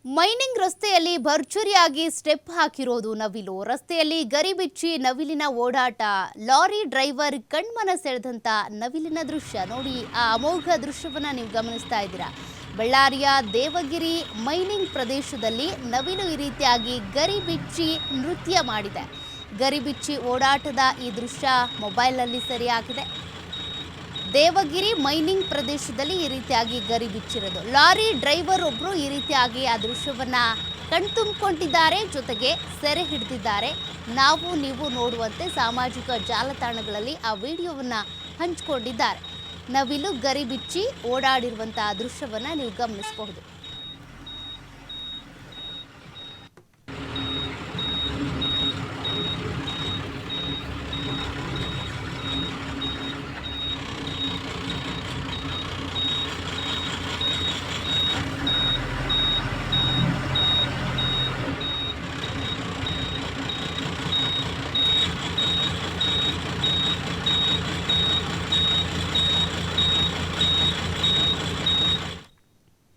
Mining ರಸ್ತೆಯಲ್ಲಿ ಭರ್ಜರಿಯಾಗಿ step ಹಾಕಿರೋದು ನವಿಲು. ರಸ್ತೆಯಲ್ಲಿ ಗರಿ ಬಿಚ್ಚಿ ನವಿಲಿನ ಓಡಾಟ. ಲಾರಿ ಡ್ರೈವರ್ ಕಣ್ಮನ ಸೆಳೆದಂತ ನವಿಲಿನ ದೃಶ್ಯ ನೋಡಿ. ಆ ಅಮೋಘ ದೃಶ್ಯವನ್ನ ನೀವು ಗಮನಿಸ್ತಾ ಇದ್ದೀರಾ. ಬಳ್ಳಾರಿಯ ದೇವಗಿರಿ ಮೈನಿಂಗ್ ಪ್ರದೇಶದಲ್ಲಿ ನವಿಲು ಈ ರೀತಿಯಾಗಿ ಗರಿ ಬಿಚ್ಚಿ ನೃತ್ಯ ಮಾಡಿದೆ. ಗರಿ ಬಿಚ್ಚಿ ಓಡಾಟದ ಈ ದೃಶ್ಯ ಮೊಬೈಲ್ನಲ್ಲಿ ಸೆರೆಯಾಗಿದೆ. ದೇವಗಿರಿ ಮೈನಿಂಗ್ ಪ್ರದೇಶದಲ್ಲಿ ಈ ರೀತಿಯಾಗಿ ಗರಿ ಬಿಚ್ಚಿರೋದು. ಲಾರಿ ಡ್ರೈವರ್ ಒಬ್ಬರು ಈ ರೀತಿಯಾಗಿ ಆ ದೃಶ್ಯವನ್ನ ಕಣ್ತುಂಬಿಕೊಂಡಿದ್ದಾರೆ, ಜೊತೆಗೆ ಸೆರೆ ಹಿಡಿದಿದ್ದಾರೆ. ನೀವು ನೋಡುವಂತೆ ಸಾಮಾಜಿಕ ಜಾಲತಾಣಗಳಲ್ಲಿ ಆ ವಿಡಿಯೋವನ್ನ ಹಂಚಿಕೊಂಡಿದ್ದಾರೆ. ನವಿಲು ಗರಿ ಬಿಚ್ಚಿ ಓಡಾಡಿರುವಂತಹ ದೃಶ್ಯವನ್ನ ನೀವು ಗಮನಿಸಬಹುದು.